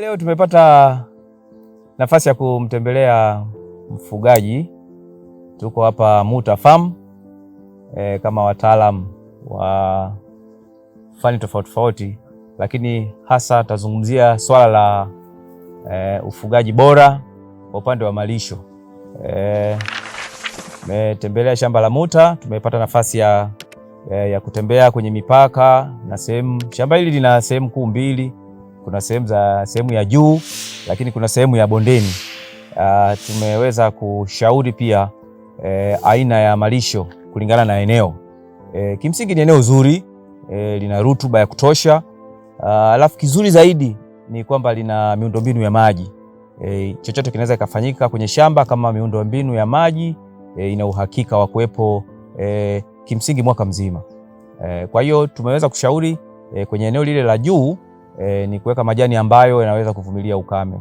Leo tumepata nafasi ya kumtembelea mfugaji. Tuko hapa Muta Farm kama wataalamu wa fani tofauti tofauti, lakini hasa tazungumzia swala la ufugaji bora kwa upande wa malisho. Tumetembelea shamba la Muta, tumepata nafasi ya kutembea kwenye mipaka na sehemu. Shamba hili lina sehemu kuu mbili. Kuna sehemu ya juu, lakini kuna sehemu ya bondeni. Tumeweza kushauri pia aina ya malisho kulingana na eneo. Kimsingi ni eneo zuri, lina rutuba ya kutosha. Alafu kizuri zaidi ni kwamba lina miundombinu ya maji. Chochote kinaweza kufanyika kwenye shamba kama miundombinu ya maji ina uhakika wa kuwepo kimsingi mwaka mzima. Kwa hiyo tumeweza kushauri kwenye eneo lile la juu ni kuweka majani ambayo yanaweza kuvumilia ukame.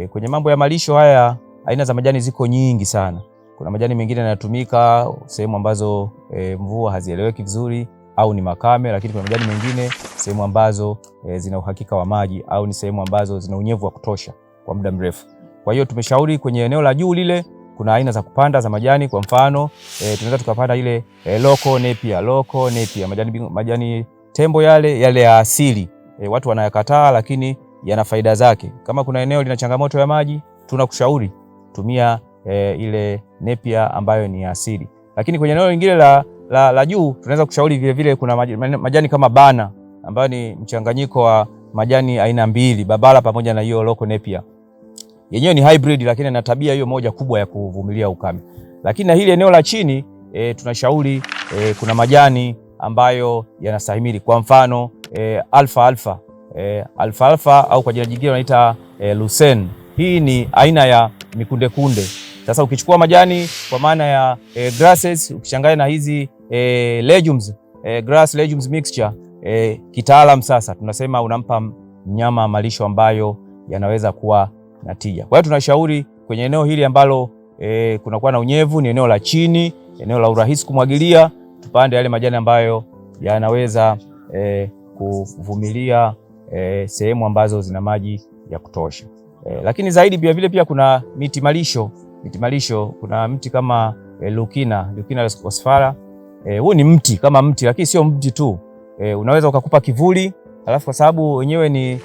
Kwenye mambo ya malisho haya, aina za majani ziko nyingi sana. Kuna majani mengine yanatumika sehemu ambazo mvua hazieleweki vizuri au ni makame, lakini kuna majani mengine sehemu ambazo zina uhakika wa maji au ni sehemu ambazo zina unyevu wa kutosha kwa muda mrefu. Kwa hiyo tumeshauri kwenye eneo la juu lile kuna aina za kupanda za majani. Kwa mfano tunaweza tukapanda ile local Napier, majani tembo yale ya asili. Watu wanayakataa, lakini yana faida zake. Kama kuna eneo lina changamoto ya maji, tunakushauri tumia ile Napier ambayo ni asili. Lakini kwenye eneo lingine la juu tunaweza kushauri vile vile kuna majani kama bana ambayo ni mchanganyiko wa majani aina mbili, babala pamoja na hiyo local Napier. Yenyewe ni hybrid, lakini ina tabia hiyo moja kubwa ya kuvumilia ukame. Lakini na hili eneo la chini tunashauri kuna majani ambayo yanastahimili. Kwa mfano alfalfa au kwa jina jingine wanaita lucerne. Hii ni aina ya mikundekunde. Sasa ukichukua majani kwa maana ya grasses ukichanganya na hizi legumes, grass legumes mixture, kitaalam sasa tunasema unampa mnyama malisho ambayo yanaweza kuwa na tija. Kwa hiyo tunashauri kwenye eneo hili ambalo kunakuwa na unyevu, ni eneo la chini, eneo la urahisi kumwagilia, tupande yale majani ambayo yanaweza kuvumilia sehemu ambazo zina maji ya kutosha. Lakini zaidi pia kuna miti malisho. Kuna mti kama Lucina osphala. Huu ni mti kama mti, lakini sio mti tu. Unaweza ukakupa kivuli, alafu kwa sababu wenyewe ni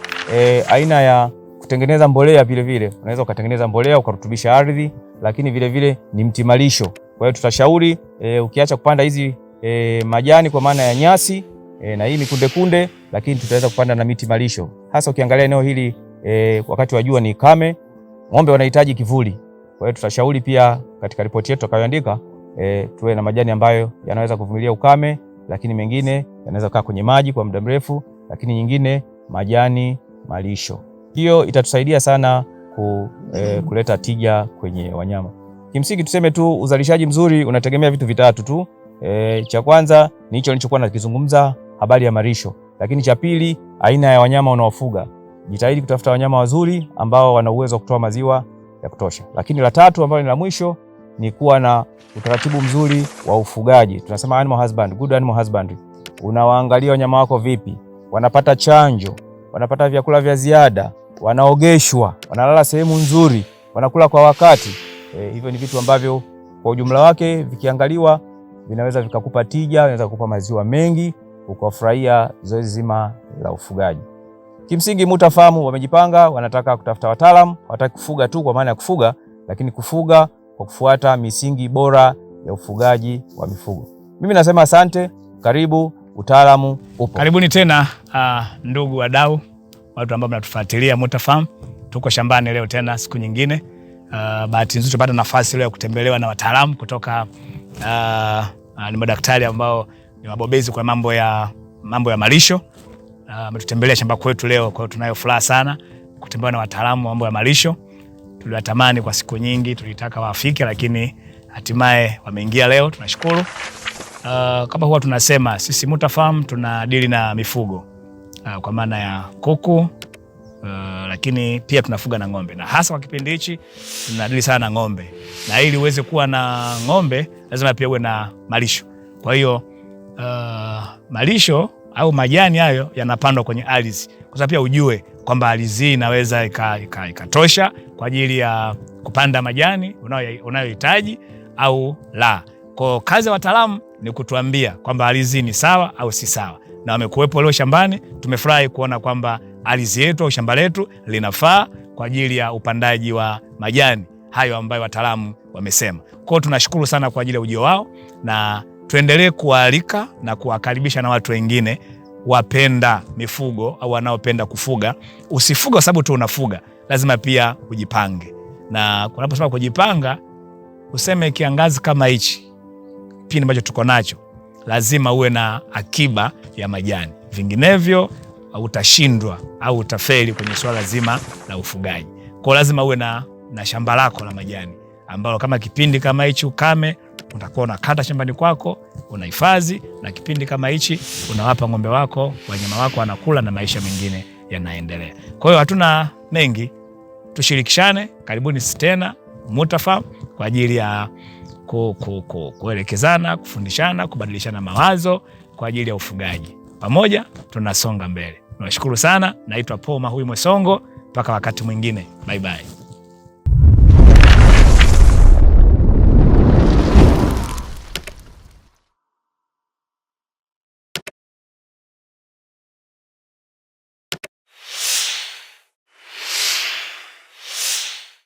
aina ya kutengeneza mbolea vile unaweza ukatengeneza mbolea ukarutubisha ardhi, lakini vile ni mti malisho. Kwa hiyo tutashauri ukiacha kupanda hizi majani kwa maana ya nyasi na hii mikundekunde, lakini tutaweza kupanda na miti malisho. Hasa ukiangalia eneo hili wakati wa jua ni kame, ng'ombe wanahitaji kivuli. Kwa hiyo tutashauri pia katika ripoti yetu tutakayoandika tuwe na majani ambayo yanaweza kuvumilia ukame, lakini mengine yanaweza kukaa kwenye maji kwa muda mrefu, lakini nyingine majani malisho. Hiyo itatusaidia sana kuleta tija kwenye wanyama. Kimsingi tuseme tu uzalishaji mzuri unategemea vitu vitatu tu. Cha kwanza ni hicho nilichokuwa nakizungumza, habari ya malisho. Lakini cha pili, aina ya wanyama unaofuga. Jitahidi kutafuta wanyama wazuri ambao wana uwezo wa kutoa maziwa ya kutosha. Lakini la tatu ambalo ni la mwisho ni kuwa na utaratibu mzuri wa ufugaji. Tunasema good animal husbandry. Unawaangalia wanyama wako vipi? Wanapata chanjo, wanapata vyakula vya ziada, wanaogeshwa, wanalala sehemu nzuri, wanakula kwa wakati. Hivyo ni vitu ambavyo kwa ujumla wake vikiangaliwa vinaweza vikakupa tija, vinaweza kukupa maziwa mengi, ukafurahia zoezi zima la ufugaji. Kimsingi Muta Farm wamejipanga, wanataka kutafuta wataalamu, hawataki kufuga tu kwa maana ya kufuga, lakini kufuga kwa kufuata misingi bora ya ufugaji wa mifugo. Mimi nasema asante, karibu, utaalamu upo. Karibuni tena ndugu wadau, watu ambao mnatufuatilia Muta Farm. Tuko shambani leo tena siku nyingine. Bahati nzuri tupata nafasi leo ya kutembelewa na wataalamu kutoka ni madaktari ambao ni wabobezi kwa mambo ya malisho. Ametutembelea shamba kwetu leo, kwa hiyo tunayo furaha sana kutembea na wataalamu wa mambo ya malisho. Tuliwatamani kwa siku nyingi, tulitaka wafike, lakini hatimaye wameingia leo, tunashukuru. Kama huwa tunasema sisi Muta Farm tunadili na mifugo kwa maana ya kuku, lakini pia tunafuga na ng'ombe, na hasa kwa kipindi hichi tunadili sana na ng'ombe, na ili uweze kuwa na ng'ombe lazima pia uwe na malisho. Kwa hiyo malisho au majani hayo yanapandwa kwenye ardhi, kwa sababu pia ujue kwamba ardhi inaweza ikatosha kwa ajili ya kupanda majani unayohitaji au la. Kwa kazi ya wataalamu ni kutuambia kwamba ardhi ni sawa au si sawa, na wamekuwepo leo shambani. Tumefurahi kuona kwamba ardhi yetu au shamba letu linafaa kwa ajili ya upandaji wa majani hayo ambayo wataalamu wamesema. Kwa hiyo tunashukuru sana kwa ajili ya ujio wao, na tuendelee kualika na kuwakaribisha na watu wengine wapenda mifugo au wanaopenda kufuga. Usifuga kwa sababu tu unafuga, lazima pia ujipange. Na unaposema kujipanga, useme kiangazi kama hichi kipindi ambacho tuko nacho, lazima uwe na akiba ya majani, vinginevyo utashindwa au utafeli kwenye swala zima la ufugaji. Kwa lazima uwe na shamba lako la majani ambalo kama kipindi kama hichi ukame, utakuwa unakata shambani kwako, unahifadhi, na kipindi kama hichi unawapa ng'ombe wako, wanyama wako wanakula na maisha mengine yanaendelea. Kwa hiyo hatuna mengi, tushirikishane. Karibuni tena Mutafarm kwa ajili ya kuelekezana, kufundishana, kubadilishana mawazo kwa ajili ya ufugaji. Pamoja tunasonga mbele. Nawashukuru sana. Naitwa Paul Mahui Mwesongo. Mpaka wakati mwingine. Bye bye.